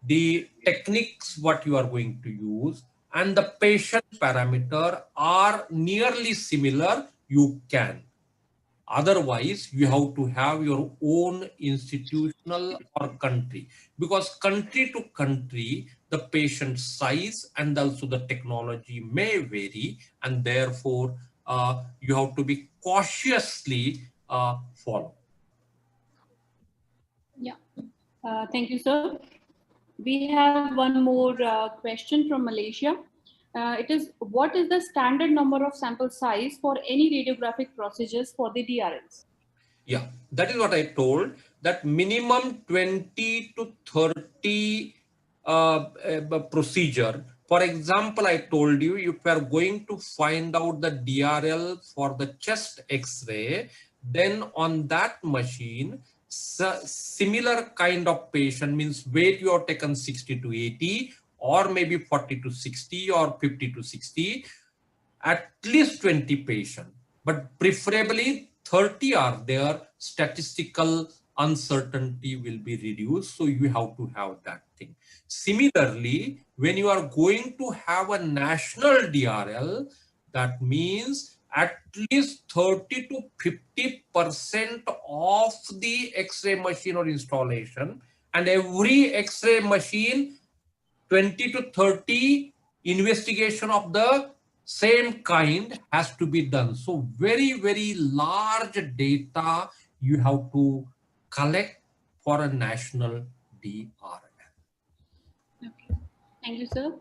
the techniques what you are going to use, and the patient parameter are nearly similar, you can. Otherwise, you have to have your own institutional or country, because country to country, the patient size and also the technology may vary, and therefore you have to be cautiously follow. Yeah. Thank you, sir. We have one more question from Malaysia. It is, what is the standard number of sample size for any radiographic procedures for the DRLs? Yeah, that is what I told, that minimum 20 to 30 procedure. For example, I told you, if you are going to find out the DRL for the chest X-ray, then on that machine, similar kind of patient, means weight you have taken 60 to 80, or maybe 40 to 60 or 50 to 60, at least 20 patients, but preferably 30 are there, statistical uncertainty will be reduced, so you have to have that thing. Similarly, when you are going to have a national DRL, that means at least 30 to 50% of the X-ray machine or installation, and every X-ray machine 20 to 30 investigation of the same kind has to be done. So very, very large data you have to collect for a national DRL. Okay. Thank you, sir.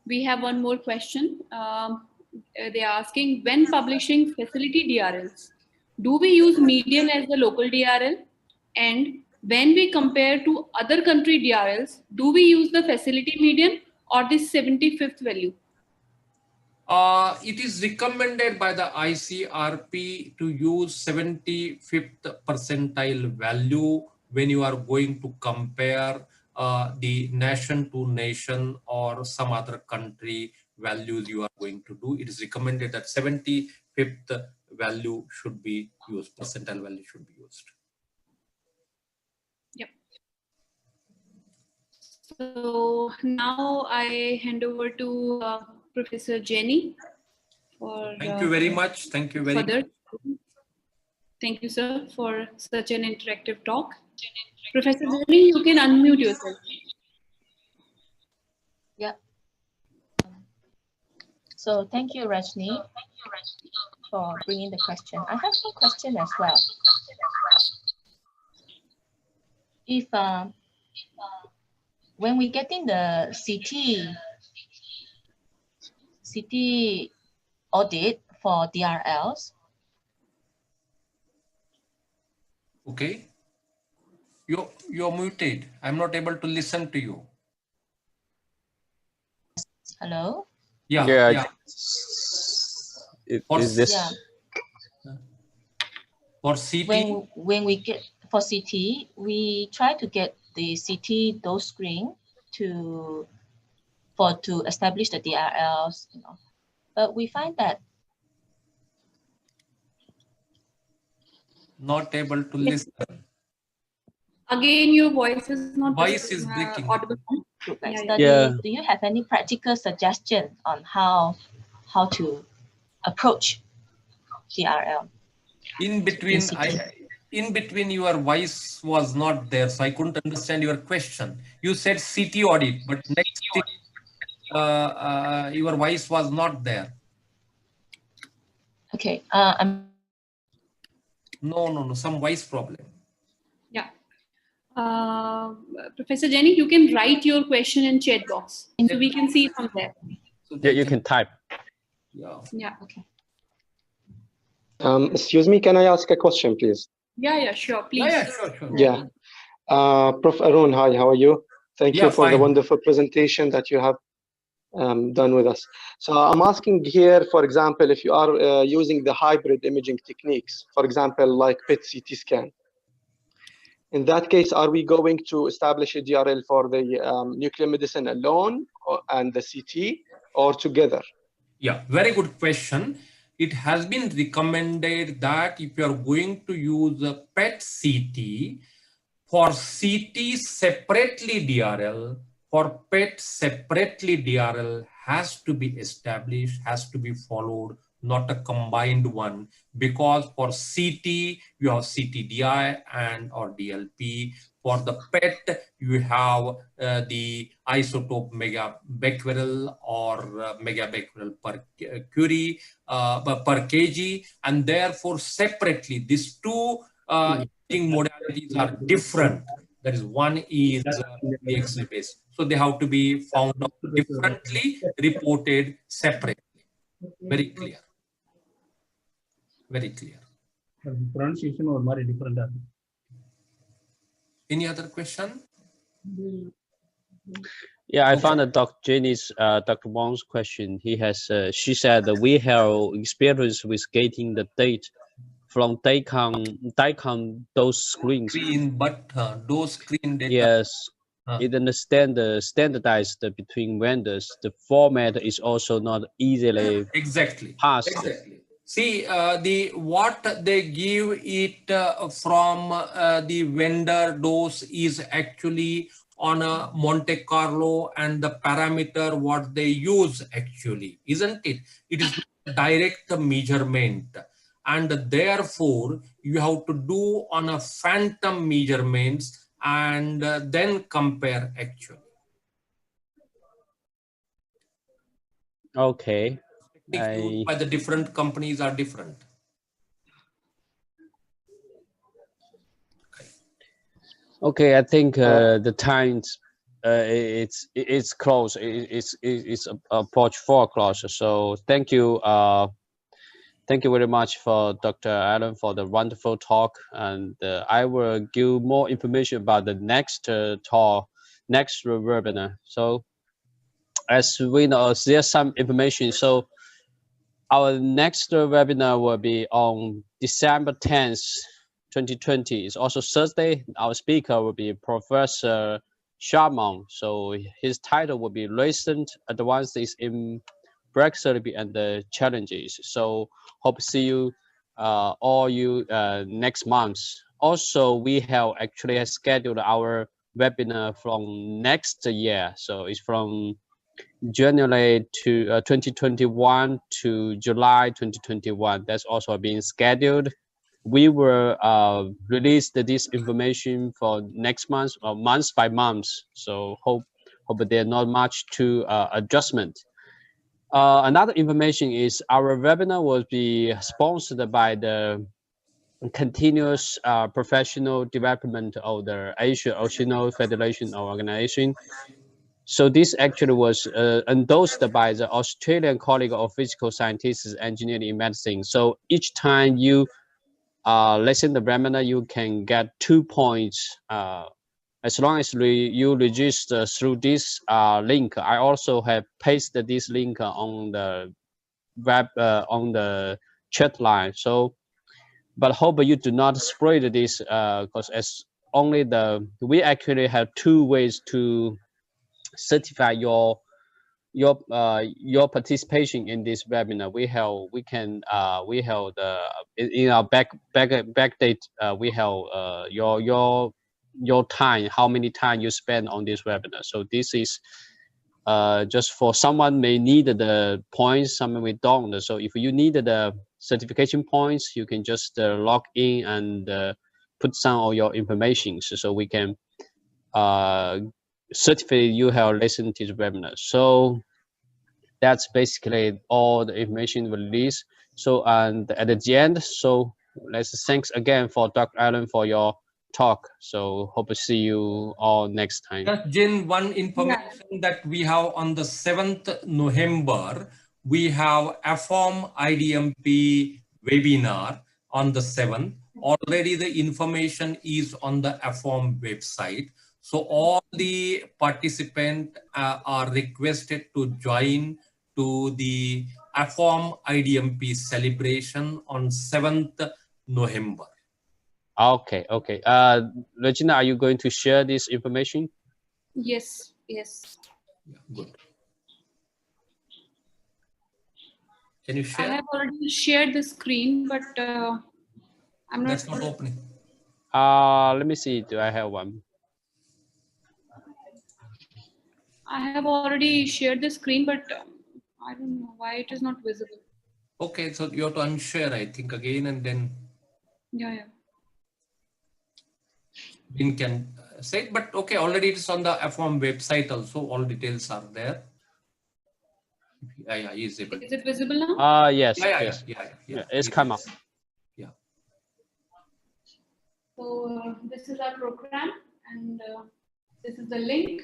We have one more question. They are asking, when publishing facility DRLs, do we use median as the local DRL? And when we compare to other country DRLs, do we use the facility median or the 75th value? It is recommended by the ICRP to use 75th percentile value when you are going to compare the nation to nation or some other country values you are going to do. It is recommended that 75th value should be used, percentile value should be used. Yep. So now I hand over to Professor Jenny for thank you very much. Thank you very much. Thank you, sir, for such an interactive talk. Professor Jenny, you can unmute yourself. Yeah. So thank you, Rajni, for bringing the question. I have some question as well. If when we get in the CT audit for DRLs. Okay. You're muted. I'm not able to listen to you. Hello? Yeah. Yeah. Is this? Yeah. For CT? When we get for CT, we try to get the CT dose screen to establish the DRLs, you know. But we find that not able to listen. Again, your voice is not breaking. audible. Do you have any practical suggestion on how to approach DRL? In between your voice was not there, so I couldn't understand your question. You said CT audit, but next your voice was not there. Okay. No, some voice problem. Yeah. Professor Jenny, you can write your question in chat box, so we can see from there. Yeah, you can type. Yeah. Okay. Excuse me, can I ask a question, please? Yeah, sure, please. Yeah, sure. Yeah. Prof. Arun, hi, how are you? Thank you for the wonderful presentation that you have done with us. So I'm asking here, for example, if you are using the hybrid imaging techniques, for example, like PET-CT scan. In that case, are we going to establish a DRL for the nuclear medicine alone and the CT, or together? Yeah, very good question. It has been recommended that if you are going to use a PET-CT, For CT separately DRL, for PET separately DRL has to be established, has to be followed, not a combined one, because for CT you have CTDI and or DLP. For the PET you have the isotope megabecquerel or megabecquerel per curie per kg, and therefore separately these two modalities are different. That is, one is the X-ray based. So they have to be found out differently, reported separately. Very clear. Very clear. Pronunciation or more different. Any other question? Yeah, I found that Dr. Wang's question. He has, she said that we have experience with getting the date from DICOM those screens. Screen, but those screen data. Yes, it understand the standardized between vendors. The format is also not easily passed. Exactly. See, what they give it from the vendor dose is actually on a Monte Carlo, and the parameter what they use actually, isn't it? It is direct measurement, and therefore you have to do on a phantom measurements and then compare actually. Okay. By the different companies are different. Okay, I think the times it's close. It's approach 4 o'clock. So thank you. Thank you very much for Dr. Allen for the wonderful talk, and I will give more information about the next talk, next webinar. So as we know, there's some information. So our next webinar will be on December 10th, 2020. It's also Thursday. Our speaker will be Professor Sharma. So his title will be Recent Advances in Breast Therapy and the Challenges. So hope to see you all next month. Also, we have actually scheduled our webinar from next year. So it's from January to 2021 to July 2021. That's also being scheduled. We will release this information for next month or month by month. So hope there's not much to adjustment. Another information is our webinar will be sponsored by the Continuous Professional Development of the Asia Oceanic Federation Organization. So this actually was endorsed by the Australian College of Physical Scientists, Engineering in Medicine. So each time you listen to the webinar, you can get 2 points as long as you register through this link. I also have pasted this link on the web on the chat line. So, but hope you do not spread this because as only we actually have 2 ways to certify your participation in this webinar. We have the in our back date we have your time, how many time you spend on this webinar. So this is just for someone may need the points, someone we don't. So if you need the certification points, you can just log in and put some of your information so we can certify you have listened to the webinar. So that's basically all the information released. So and at the end, so let's thanks again for Dr. Allen for your talk. So hope to see you all next time. Jin, one information that we have on the 7th November, we have AFOMP IDMP webinar on the 7th. Already the information is on the AFOMP website. So all the participants are requested to join to the AFOMP IDMP celebration on 7th November. Okay. Regina, are you going to share this information? Yes. Yeah, good. Can you share? I have already shared the screen, but I'm not. That's not opening. Let me see. Do I have one? I have already shared the screen, but I don't know why it is not visible. Okay, so you have to unshare, I think, again, and then. Yeah. We can say, but okay, already it's on the AFOMP website also. All details are there. Yeah, is able. Is it visible now? Yes. Yeah. It's come up. Yeah. So this is our program, and this is the link.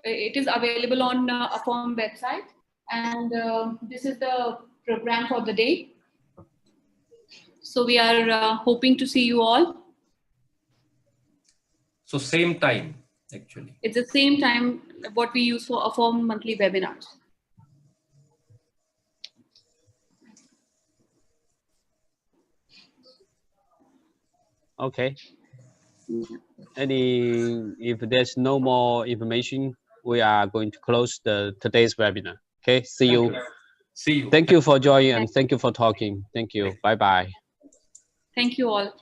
It is available on AFOMP website, and this is the program for the day. So we are hoping to see you all. So same time, actually. It's the same time what we use for AFOMP monthly webinars. Okay. If there's no more information, we are going to close today's webinar. Okay. See you. See you. Thank you for joining and thank you for talking. Thank you. Bye-bye. Thank you all.